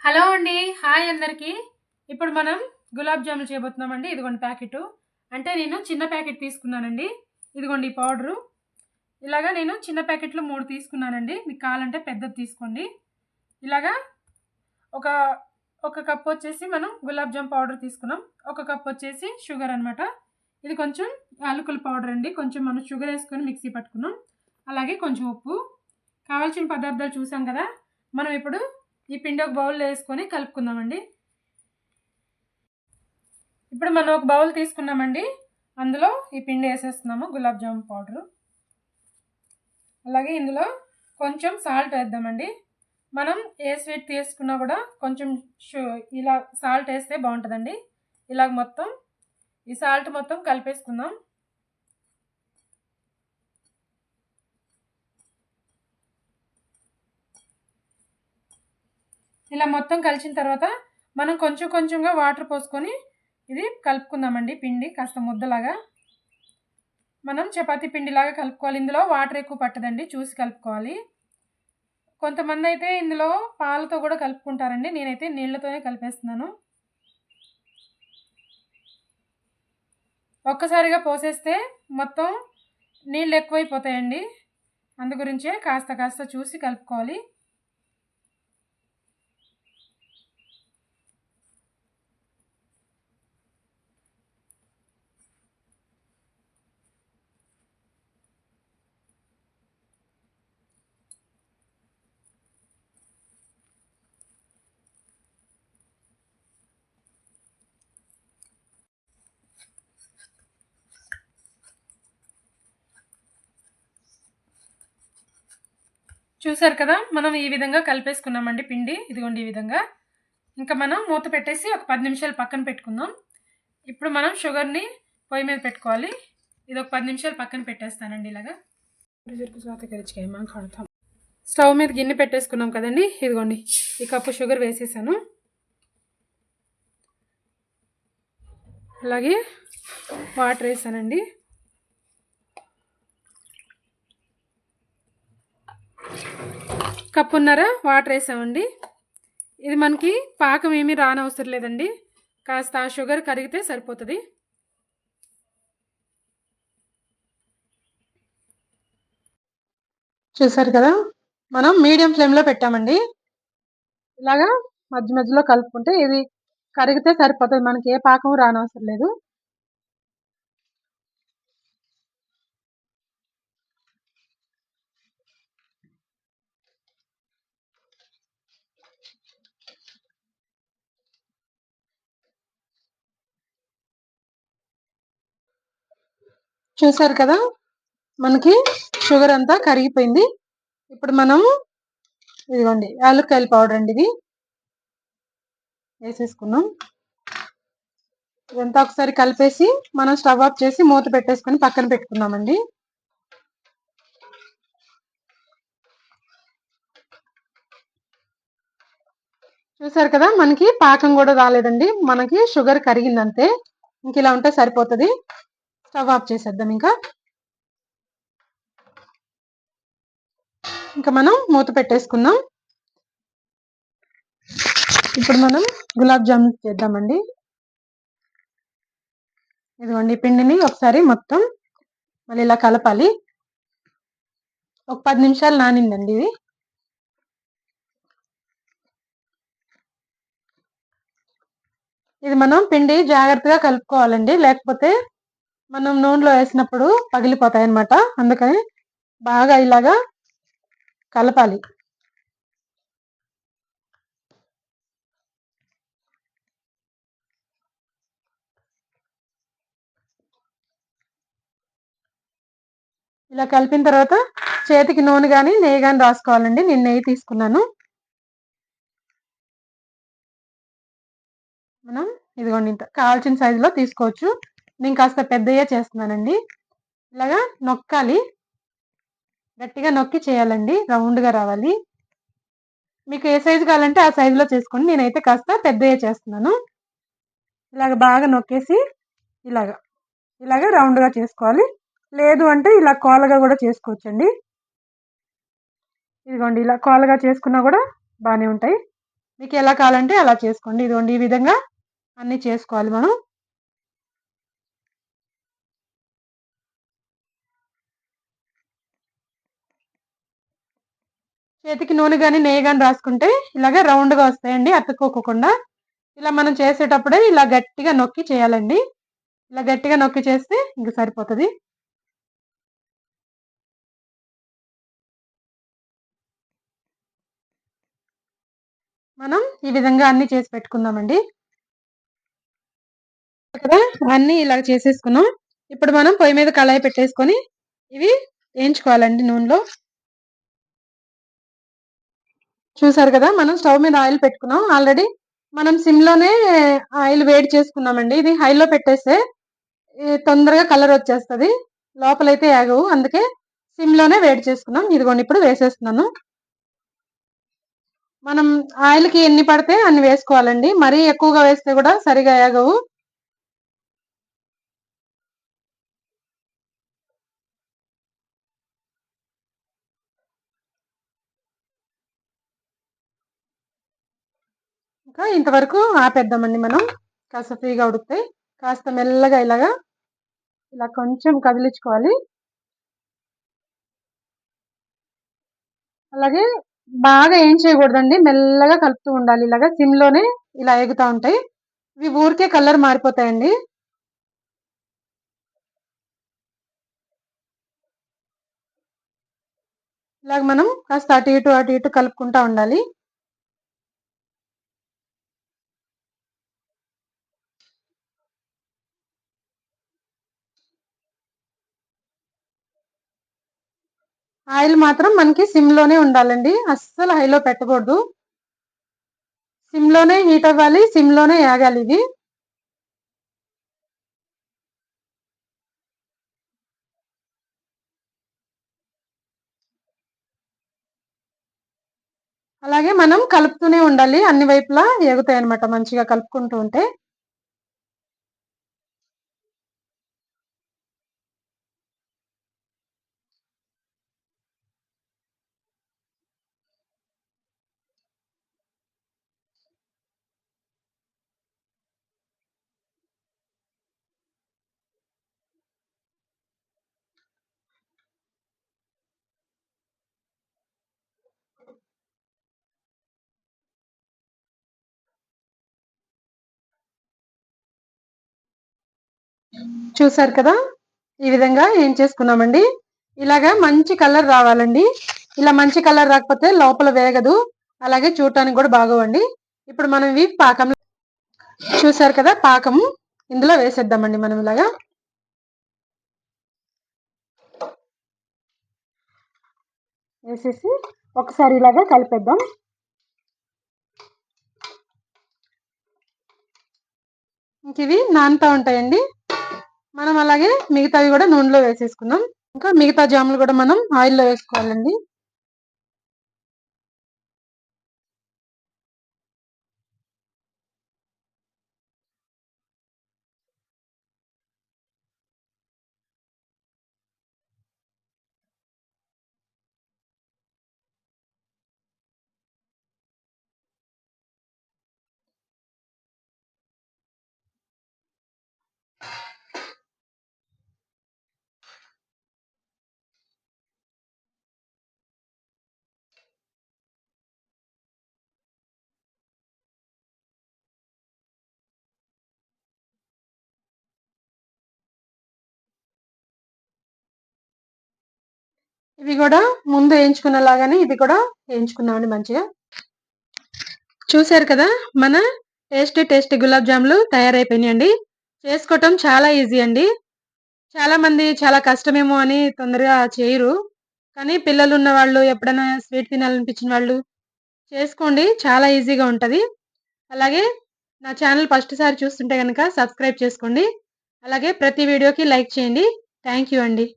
Hello అండి. Hi అందరికీ. ఇప్పుడు మనం గులాబ్ జాములు చేయబోతున్నామండి. ఇదిగోండి ప్యాకెటు. అంటే నేను చిన్న ప్యాకెట్ తీసుకున్నానండి. ఇదిగోండి ఈ పౌడరు. ఇలాగా నేను చిన్న ప్యాకెట్లు 3 తీసుకున్నానండి. మీకు కావాలంటే పెద్దది తీసుకోండి. ఇలాగా ఒక ఒక కప్ వచ్చేసి మనం గులాబ్ జామ్ పౌడర్ తీసుకున్నాం. ఒక కప్ వచ్చేసి షుగర్ అనమాట. ఇది కొంచెం యాలకుల పౌడర్ అండి. కొంచెం మనం షుగర్ వేసుకొని మిక్సీ పట్టుకున్నాం. అలాగే కొంచెం ఉప్పు. కావాల్సిన పదార్థాలు చూసాం కదా. మనం ఇప్పుడు ఈ పిండి ఒక బౌల్లో వేసుకొని కలుపుకుందామండి. ఇప్పుడు మనం ఒక బౌల్ తీసుకున్నామండి. అందులో ఈ పిండి వేసేస్తున్నాము గులాబ్ జామున్ పౌడరు. అలాగే ఇందులో కొంచెం సాల్ట్ వేద్దామండి. మనం ఏ స్వీట్ తీసుకున్నా కూడా కొంచెం ఇలా సాల్ట్ వేస్తే బాగుంటుందండి. ఇలాగ మొత్తం ఈ సాల్ట్ మొత్తం కలిపేసుకుందాం. ఇలా మొత్తం కలిసిన తర్వాత మనం కొంచెం కొంచెంగా వాటర్ పోసుకొని ఇది కలుపుకుందామండి. పిండి కాస్త ముద్దలాగా మనం చపాతీ పిండిలాగా కలుపుకోవాలి. ఇందులో వాటర్ ఎక్కువ పట్టదండి, చూసి కలుపుకోవాలి. కొంతమంది అయితే ఇందులో పాలతో కూడా కలుపుకుంటారండి. నేనైతే నీళ్ళతోనే కలిపేస్తున్నాను. ఒక్కసారిగా పోసేస్తే మొత్తం నీళ్ళు ఎక్కువైపోతాయండి. అందు గురించే కాస్త కాస్త చూసి కలుపుకోవాలి. చూసారు కదా, మనం ఈ విధంగా కలిపేసుకున్నామండి పిండి. ఇదిగోండి ఈ విధంగా. ఇంకా మనం మూత పెట్టేసి ఒక 10 నిమిషాలు పక్కన పెట్టుకుందాం. ఇప్పుడు మనం షుగర్ని పొయ్యి మీద పెట్టుకోవాలి. ఇది ఒక 10 నిమిషాలు పక్కన పెట్టేస్తానండి. ఇలాగా స్టవ్ మీద గిన్నె పెట్టేసుకున్నాం కదండి. ఇదిగోండి ఈ కప్పు షుగర్ వేసేసాను. అలాగే వాటర్ వేసానండి. కప్పున్నర వాటర్ వేసామండి. ఇది మనకి పాకం ఏమీ రానవసరం లేదండి. కాస్త ఆ షుగర్ కరిగితే సరిపోతుంది. చూసారు కదా, మనం మీడియం ఫ్లేమ్లో పెట్టామండి. ఇలాగా మధ్య మధ్యలో కలుపుకుంటే ఇది కరిగితే సరిపోతుంది. మనకి ఏ పాకం రానవసరం లేదు. చూసారు కదా, మనకి షుగర్ అంతా కరిగిపోయింది. ఇప్పుడు మనం ఇదిగోండి యాలక్కాయల పౌడర్ అండి, ఇది వేసేసుకున్నాం. ఇదంతా ఒకసారి కలిపేసి మనం స్టవ్ ఆఫ్ చేసి మూత పెట్టేసుకొని పక్కన పెట్టుకున్నామండి. చూసారు కదా, మనకి పాకం కూడా రాలేదండి. మనకి షుగర్ కరిగిందంతే. ఇంక ఇలా ఉంటే సరిపోతుంది. స్టవ్ ఆఫ్ చేసేద్దాం. ఇంకా మనం మూత పెట్టేసుకుందాం. ఇప్పుడు మనం గులాబ్ జామున్ చేద్దామండి. ఇదిగోండి పిండిని ఒకసారి మొత్తం మళ్ళీ ఇలా కలపాలి. ఒక 10 నిమిషాలు నానిందండి ఇది. ఇది మనం పిండి జాగ్రత్తగా కలుపుకోవాలండి, లేకపోతే మనం నూనెలో వేసినప్పుడు పగిలిపోతాయి అన్నమాట. అందుకని బాగా ఇలాగా కలపాలి. ఇలా కలిపిన తర్వాత చేతికి నూనె కానీ నెయ్యి కానీ రాసుకోవాలండి. నేను నెయ్యి తీసుకున్నాను. మనం ఇదిగోండి ఇంత కావాల్సిన సైజులో తీసుకోవచ్చు. నేను కాస్త పెద్దయ్యే చేస్తున్నానండి. ఇలాగా నొక్కాలి, గట్టిగా నొక్కి చేయాలండి. రౌండ్గా రావాలి. మీకు ఏ సైజు కావాలంటే ఆ సైజులో చేసుకోండి. నేనైతే కాస్త పెద్దయ్యే చేస్తున్నాను. ఇలాగ బాగా నొక్కేసి ఇలాగ రౌండ్గా చేసుకోవాలి. లేదు అంటే ఇలా కోలగా కూడా చేసుకోవచ్చండి. ఇదిగోండి ఇలా కోలగా చేసుకున్నా కూడా బాగానే ఉంటాయి. మీకు ఎలా కావాలంటే అలా చేసుకోండి. ఇదిగోండి ఈ విధంగా అన్నీ చేసుకోవాలి మనం. చేతికి నూనె గాని, నెయ్యి గాని రాసుకుంటే ఇలాగ రౌండ్‌గా వస్తాయండి అతుక్కోకుండా. ఇలా మనం చేసేటప్పుడే ఇలా గట్టిగా నొక్కి చేయాలండి. ఇలా గట్టిగా నొక్కి చేస్తే ఇంక సరిపోతది. మనం ఈ విధంగా అన్నీ చేసి పెట్టుకుందామండి. కదా! అన్నీ ఇలా చేసేసుకున్నాం. ఇప్పుడు మనం పొయ్యి మీద కళాయి పెట్టేసుకొని ఇవి వేయించుకోవాలండి నూనెలో. చూసారు కదా! మనం స్టవ్ మీద ఆయిల్ పెట్టుకున్నాం ఆల్రెడీ. మనం సిమ్‌లోనే ఆయిల్ వేడి చేసుకున్నామండి. ఇది హైలో పెట్టేస్తే తొందరగా కలర్ వచ్చేస్తది. లోపలైతే ఏగవు. అందుకే సిమ్‌లోనే వేడి చేసుకున్నాం. ఇదిగోండి ఇప్పుడు వేసేస్తున్నాను. మనం ఆయిల్‌కి ఎన్ని పడితే అన్ని వేసుకోవాలండి. మరీ ఎక్కువగా వేస్తే కూడా సరిగా ఏగవు. ఇంకా ఇంతవరకు ఆపేద్దామండి మనం. కాస్త ఫ్రీగా ఉడుకుతాయి. కాస్త మెల్లగా ఇలాగా ఇలా కొంచెం కదిలించుకోవాలి. అలాగే బాగా ఏం చేయకూడదండి. మెల్లగా కలుపుతూ ఉండాలి. ఇలాగా సిమ్‌లోనే ఇలా ఎగుతా ఉంటాయి. ఇవి ఊరికే కలర్ మారిపోతాయండి. ఇలాగ మనం కాస్త అటు ఇటు, అటు ఇటు కలుపుకుంటా ఉండాలి. ఆయిల్ మాత్రం మనకి సిమ్‌లోనే ఉండాలండి. అస్సలు హైలో పెట్టకూడదు. సిమ్‌లోనే హీట్ అవ్వాలి. సిమ్‌లోనే ఏగాలివి. అలాగే మనం కలుపుతూనే ఉండాలి. అన్ని వైపులా ఎగుతాయన్నమాట మంచిగా కలుపుకుంటూ ఉంటే. చూసారు కదా! ఈ విధంగా ఏం చేసుకున్నామండి. ఇలాగా మంచి కలర్ రావాలండి. ఇలా మంచి కలర్ రాకపోతే లోపల వేగదు. అలాగే చూడటానికి కూడా బాగోవండి. ఇప్పుడు మనం ఇవి పాకంలో చూసారు కదా! పాకం ఇందులో వేసేద్దామండి మనం ఇలాగా. వేసేసి ఒకసారి ఇలాగా కలిపేద్దాం. ఇంకివి నానుతా ఉంటాయండి. మనం అలాగే మిగతావి కూడా నూనెలో వేసేసుకుందాం. ఇంకా మిగతా జాములు కూడా మనం ఆయిల్‌లో వేసుకోవాలండి. ఇవి కూడా ముందు వేయించుకున్నలాగానే ఇది కూడా వేయించుకుందామండి మంచిగా. చూసారు కదా! మన టేస్టీ గులాబ్ జాములు తయారైపోయినాయండి. చేసుకోవటం చాలా ఈజీ అండి. చాలామంది చాలా కష్టమేమో అని తొందరగా చేయరు. కానీ పిల్లలున్న వాళ్ళు, ఎప్పుడైనా స్వీట్ తినాలనిపించిన వాళ్ళు చేసుకోండి. చాలా ఈజీగా ఉంటది. అలాగే నా ఛానల్ ఫస్ట్ సారి చూస్తుంటే గనక సబ్స్క్రైబ్ చేసుకోండి. అలాగే ప్రతి వీడియోకి లైక్ చేయండి. థాంక్ యూ అండి.